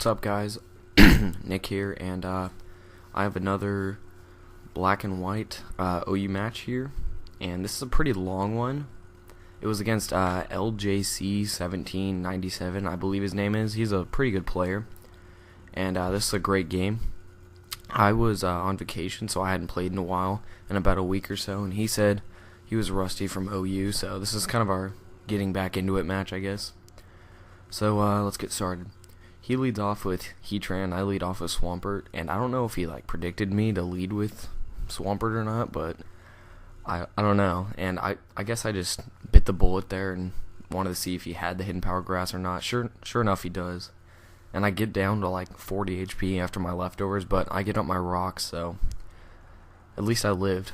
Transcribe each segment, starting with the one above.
What's up, guys? Nick here, and I have another black and white OU match here, and this is a pretty long one. It was against LJC1797, I believe his name is. He's a pretty good player, and this is a great game. I was on vacation, so I hadn't played in a while, in about a week or so, and he said he was rusty from OU, so this is kind of our getting back into it match, I guess. So let's get started. He leads off with Heatran, I lead off with Swampert, and I don't know if he predicted me to lead with Swampert or not, but I don't know, and I guess I just bit the bullet there and wanted to see if he had the hidden power grass or not. Sure enough he does, and I get down to like 40 HP after my leftovers, but I get up my rocks, so at least I lived.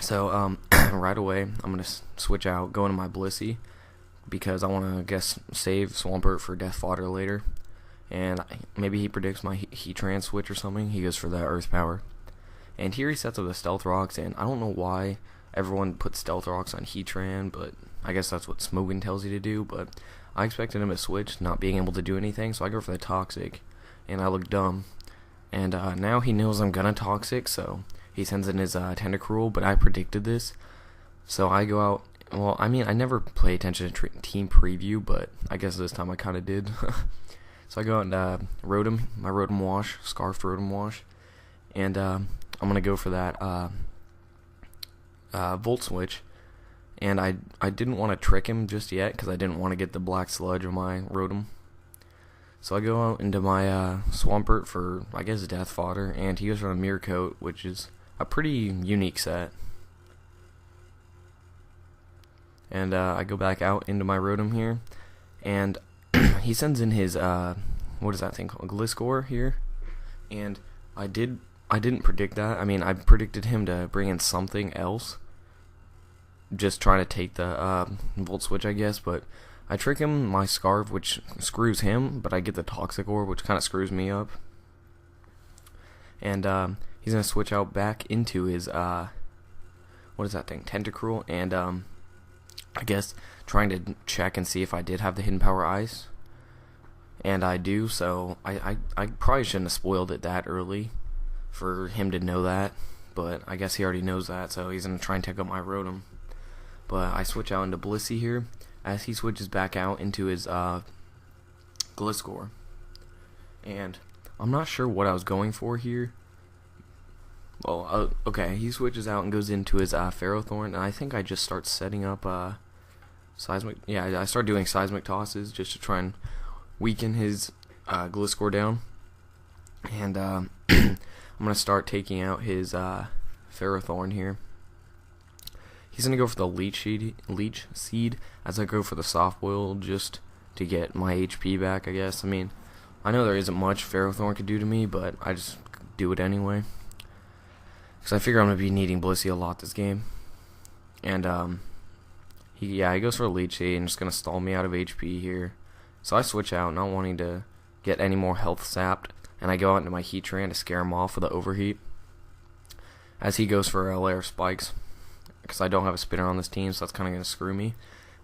So right away I'm gonna switch out, go into my Blissey, because I want to save Swampert for death fodder later. And maybe he predicts my Heatran switch or something. He goes for that Earth Power. And here he sets up the Stealth Rocks, and I don't know why everyone puts Stealth Rocks on Heatran, but I guess that's what Smogan tells you to do. But I expected him to switch, not being able to do anything, so I go for the Toxic, and I look dumb. And now he knows I'm gonna Toxic, so he sends in his Tentacruel, but I predicted this. So I go out. Well, I mean, I never pay attention to team preview, but I guess this time I kind of did. So I go out and Rotom, my Rotom Wash, Scarfed Rotom Wash, and I'm going to go for that Volt Switch, and I didn't want to trick him just yet, because I didn't want to get the Black Sludge of my Rotom. So I go out into my Swampert for, I guess, Death Fodder, and he goes for a Mirror Coat, which is a pretty unique set. And I go back out into my Rotom here, and he sends in his what is that thing called, Gliscor here, and I didn't predict that. I mean, I predicted him to bring in something else, just trying to take the Volt Switch, I guess. But I trick him my Scarf, which screws him, but I get the Toxic Orb, which kind of screws me up. And he's gonna switch out back into his what is that thing, Tentacruel, and I guess trying to check and see if I did have the hidden power ice, and I do. So I probably shouldn't have spoiled it that early for him to know that, but I guess he already knows that, so he's gonna try and take up my Rotom. But I switch out into Blissey here as he switches back out into his Gliscor, and I'm not sure what I was going for here. Well, okay, he switches out and goes into his Ferrothorn, and I think I just start setting up Seismic. Yeah, I start doing Seismic Tosses just to try and weaken his Gliscor down. And I'm going to start taking out his Ferrothorn here. He's going to go for the Leech Seed as I go for the Soft Boil just to get my HP back, I guess. I mean, I know there isn't much Ferrothorn could do to me, but I just do it anyway, because I figure I'm going to be needing Blissey a lot this game. And he goes for a Leech Seed and just going to stall me out of HP here. So I switch out, not wanting to get any more health sapped, and I go out into my Heatran to scare him off with the Overheat, as he goes for a Layer of Spikes, because I don't have a spinner on this team, so that's kind of going to screw me.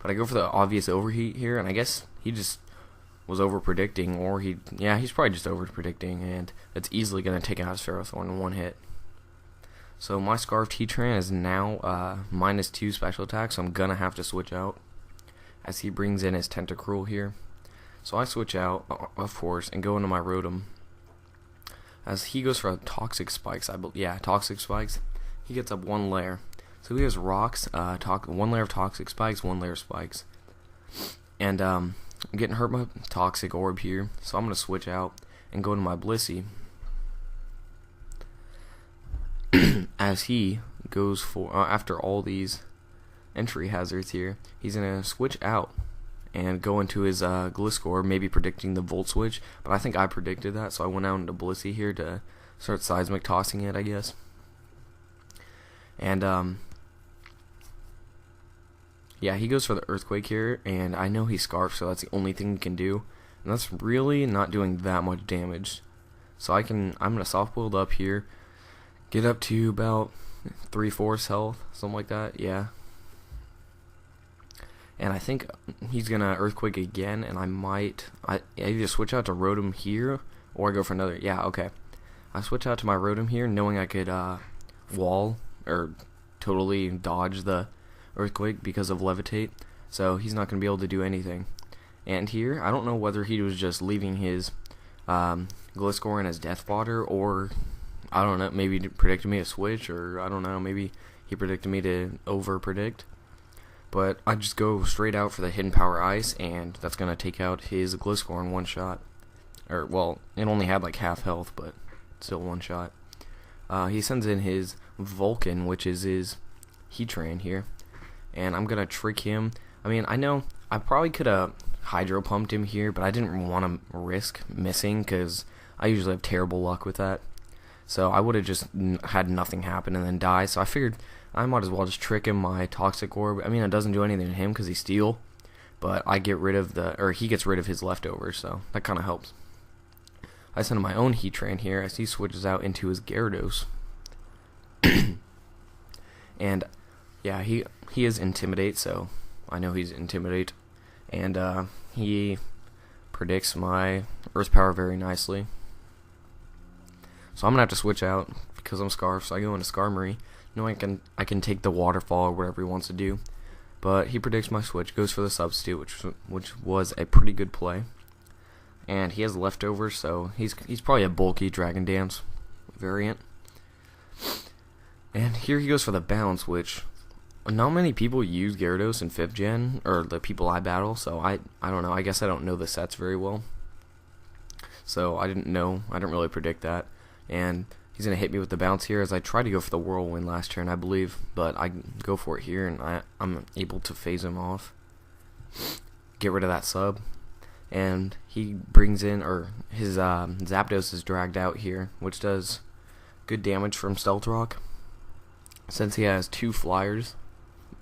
But I go for the obvious Overheat here, and I guess he just was over-predicting, or he's probably just over-predicting, and it's easily going to take out his Ferrothorn in one hit. So my Scarfed Heatran is now -2 special attack, so I'm going to have to switch out, as he brings in his Tentacruel here. So I switch out, of course, and go into my Rotom, as he goes for Toxic Spikes. Toxic Spikes. He gets up one layer. So he has Rocks, one layer of Toxic Spikes, one layer of Spikes. And I'm getting hurt by Toxic Orb here, so I'm going to switch out and go into my Blissey, as he goes for, after all these entry hazards here, he's going to switch out and go into his Gliscor, maybe predicting the Volt Switch, but I think I predicted that, so I went out into Blissey here to start Seismic Tossing it, I guess. And he goes for the Earthquake here, and I know he's Scarfed, so that's the only thing he can do, and that's really not doing that much damage. So I'm going to Soft Boiled up here, get up to about 3/4 health, something like that, yeah. And I think he's gonna Earthquake again, and I either switch out to Rotom here, or I go for another, yeah, okay. I switch out to my Rotom here, knowing I could wall, or totally dodge the Earthquake because of Levitate, so he's not gonna be able to do anything. And here, I don't know whether he was just leaving his Gliscor as death fodder, or I don't know, maybe he predicted me to switch, or I don't know, maybe he predicted me to over-predict. But I just go straight out for the Hidden Power Ice, and that's going to take out his Gliscor in one shot. Or, well, it only had like half health, but still one shot. He sends in his Vulcan, which is his Heatran here, and I'm going to trick him. I mean, I know I probably could have Hydro Pumped him here, but I didn't want to risk missing, because I usually have terrible luck with that. So I would have just had nothing happen and then die. So I figured I might as well just trick him my Toxic Orb. I mean, it doesn't do anything to him because he's Steel, but I get rid of he gets rid of his leftovers, so that kind of helps. I send him my own Heatran here as he switches out into his Gyarados. And yeah, he is Intimidate, so I know he's Intimidate. And he predicts my Earth Power very nicely. So I'm going to have to switch out because I'm Scarf, so I go into Skarmory, knowing I can take the Waterfall or whatever he wants to do. But he predicts my switch, goes for the Substitute, which was a pretty good play. And he has leftovers, so he's probably a bulky Dragon Dance variant. And here he goes for the Bounce, which not many people use Gyarados in 5th gen, or the people I battle, so I don't know, I guess I don't know the sets very well. So I didn't really predict that. And he's going to hit me with the Bounce here as I tried to go for the Whirlwind last turn, I believe. But I go for it here, and I'm able to phase him off. Get rid of that sub. And he brings in, or his Zapdos is dragged out here, which does good damage from Stealth Rock. Since he has 2 Flyers,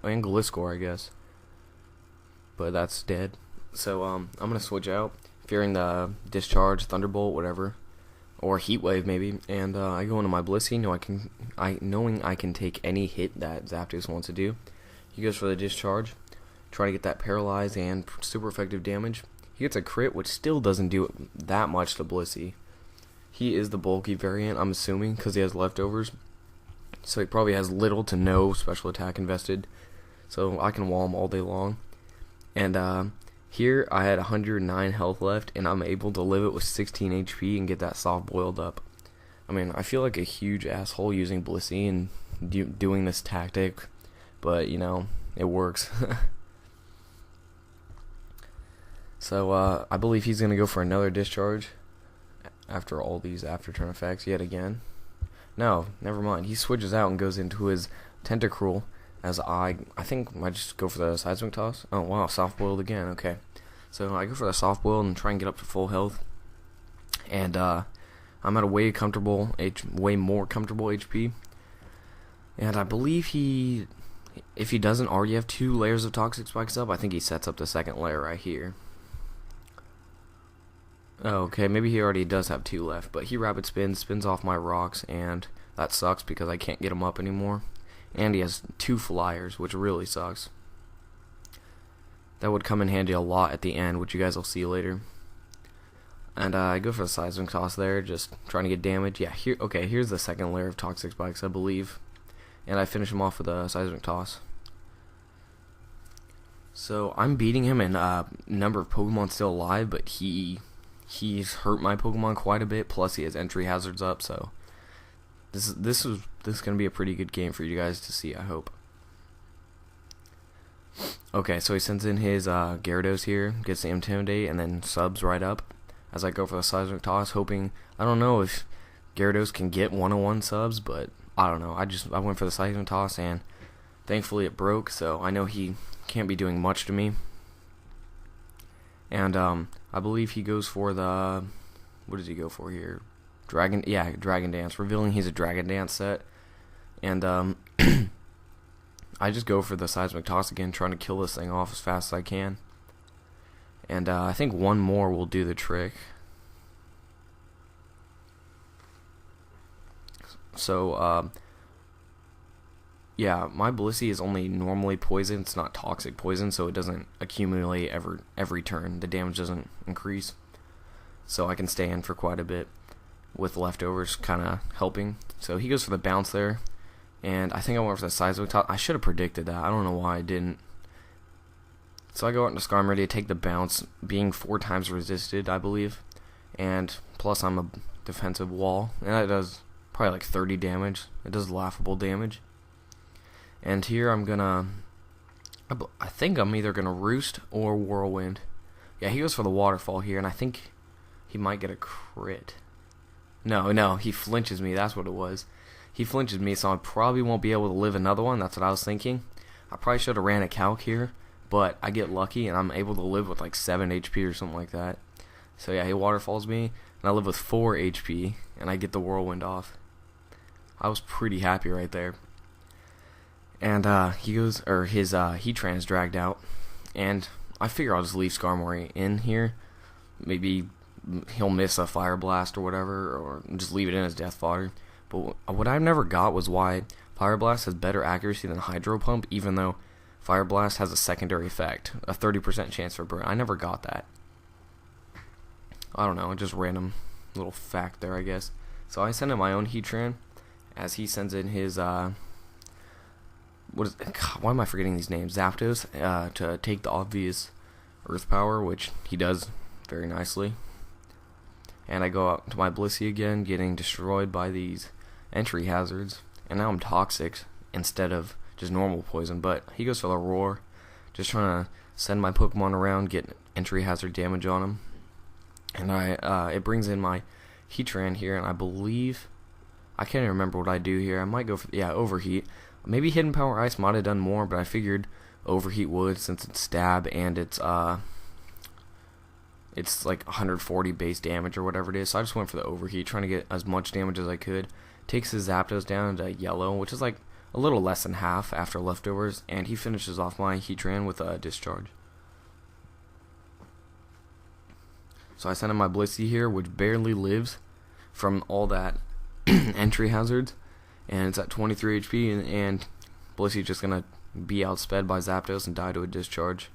and Gliscor, I guess. But that's dead. So I'm going to switch out, fearing the Discharge, Thunderbolt, whatever. Or Heat Wave maybe, and I go into my Blissey, knowing I can take any hit that Zapdos wants to do. He goes for the Discharge, try to get that Paralyze and super effective damage. He gets a crit, which still doesn't do that much to Blissey. He is the bulky variant, I'm assuming, because he has leftovers. So he probably has little to no special attack invested. So I can wall him all day long. And here, I had 109 health left, and I'm able to live it with 16 HP and get that soft boiled up. I mean, I feel like a huge asshole using Blissey and doing this tactic, but, you know, it works. So, I believe he's going to go for another Discharge after all these after-turn effects yet again. No, never mind. He switches out and goes into his Tentacruel. As I think I might just go for the Seismic Toss. Oh wow, soft boiled again. Okay, so I go for the soft boiled and try and get up to full health. And I'm at a way more comfortable HP. And I believe if he doesn't already have 2 layers of Toxic Spikes up, I think he sets up the second layer right here. Oh, okay, maybe he already does have 2 left, but he Rapid spins off my rocks, and that sucks because I can't get him up anymore. And he has 2 Flyers, which really sucks. That would come in handy a lot at the end, which you guys will see later. And I go for the Seismic Toss there, just trying to get damage. Yeah, here's the second layer of Toxic Spikes, I believe. And I finish him off with a Seismic Toss. So I'm beating him in number of Pokemon still alive, but he's hurt my Pokemon quite a bit, plus he has entry hazards up, so this is going to be a pretty good game for you guys to see, I hope. Okay, so he sends in his Gyarados here, gets the Intimidate, and then subs right up as I go for the Seismic Toss, hoping, I don't know if Gyarados can get 101 subs, but I don't know. I went for the Seismic Toss, and thankfully it broke, so I know he can't be doing much to me. And I believe he goes for the, what does he go for here? Dragon Dance, revealing he's a Dragon Dance set. And I just go for the Seismic Toss again, trying to kill this thing off as fast as I can. And I think one more will do the trick. So yeah, my Blissey is only normally poison. It's not toxic poison, so it doesn't accumulate every turn. The damage doesn't increase, so I can stay in for quite a bit with leftovers kind of helping. So he goes for the bounce there, and I think I went for the Seismic Toss. I should have predicted that. I don't know why I didn't. So I go out into Scar. I'm ready to take the bounce, being 4 times resisted, I believe, and plus I'm a defensive wall, and that does probably like 30 damage. It does laughable damage. And here I think I'm either gonna Roost or Whirlwind. Yeah, he goes for the Waterfall here, and I think he might get a crit. No, he flinches me. That's what it was. He flinches me, so I probably won't be able to live another one. That's what I was thinking. I probably should have ran a calc here, but I get lucky, and I'm able to live with like 7 HP or something like that. So yeah, he Waterfalls me, and I live with 4 HP, and I get the Whirlwind off. I was pretty happy right there. And he goes, or his Heatran's dragged out, and I figure I'll just leave Skarmory in here. Maybe he'll miss a Fire Blast or whatever, or just leave it in as Death Fodder. But what I never got was why Fire Blast has better accuracy than Hydro Pump, even though Fire Blast has a secondary effect, a 30% chance for burn. I never got that. I don't know, just random little fact there, I guess. So I send in my own Heatran, as he sends in his why am I forgetting these names? Zapdos, to take the obvious Earth Power, which he does very nicely. And I go out to my Blissey again, getting destroyed by these entry hazards. And now I'm toxic instead of just normal poison. But he goes for the Roar, just trying to send my Pokemon around, get entry hazard damage on him. And it brings in my Heatran here, and I believe, I can't even remember what I do here. I might go for, Overheat. Maybe Hidden Power Ice might have done more, but I figured Overheat would, since it's stab and it's like 140 base damage or whatever it is. So I just went for the Overheat, trying to get as much damage as I could. Takes his Zapdos down into yellow, which is like a little less than half after leftovers, and he finishes off my Heatran with a Discharge. So I send in my Blissey here, which barely lives from all that entry hazards, and it's at 23 HP, and Blissey's just gonna be outsped by Zapdos and die to a Discharge.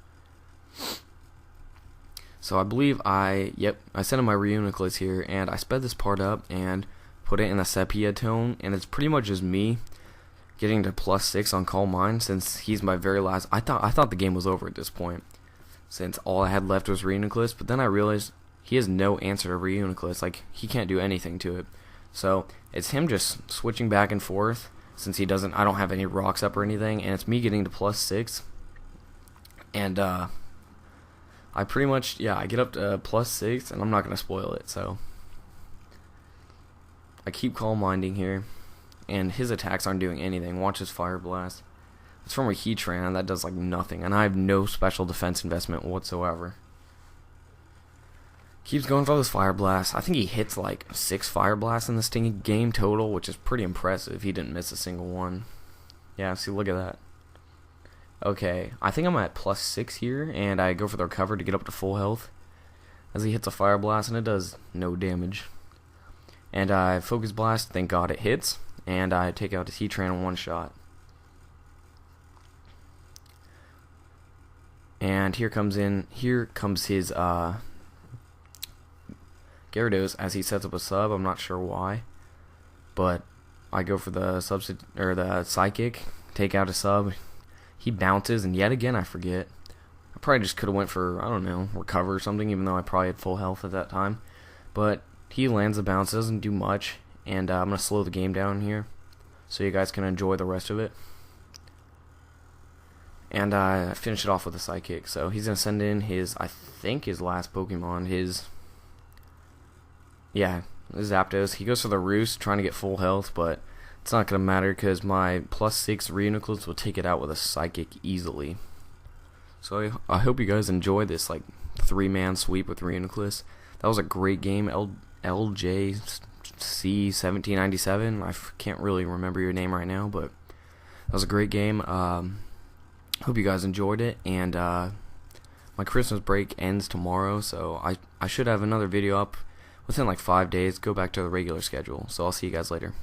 So I believe I sent in my Reuniclus here, and I sped this part up and put it in a Sepia tone, and it's pretty much just me getting to +6 on Calm Mind, since he's my very last. I thought the game was over at this point, since all I had left was Reuniclus, but then I realized he has no answer to Reuniclus. Like, he can't do anything to it. So it's him just switching back and forth, since I don't have any rocks up or anything, and it's me getting to +6. And I pretty much, I get up to +6, and I'm not going to spoil it, so I keep Calm Minding here, and his attacks aren't doing anything. Watch his Fire Blast. It's from a Heatran, that does like nothing, and I have no special defense investment whatsoever. Keeps going for this Fire Blast. I think he hits like 6 Fire Blasts in this game total, which is pretty impressive. He didn't miss a single one. Yeah, see, look at that. Okay, I think I'm at +6 here, and I go for the Recover to get up to full health, as he hits a Fire Blast, and it does no damage. And I Focus Blast, thank God it hits, and I take out his Heatran in one shot. And here comes his Gyarados as he sets up a sub. I'm not sure why, but I go for the the Psychic, take out a sub. He bounces, and yet again I forget. I probably just could have went for, I don't know, Recover or something, even though I probably had full health at that time. But he lands the bounce, doesn't do much, and I'm going to slow the game down here so you guys can enjoy the rest of it. And I finish it off with a Psychic. So he's going to send in his last Pokemon, his Zapdos. He goes for the Roost, trying to get full health, but it's not going to matter because my +6 Reuniclus will take it out with a Psychic easily. So I hope you guys enjoy this like 3-man sweep with Reuniclus. That was a great game. LJC1797. I can't really remember your name right now, but that was a great game. Hope you guys enjoyed it, and my Christmas break ends tomorrow, so I should have another video up within like 5 days. Go back to the regular schedule. So I'll see you guys later.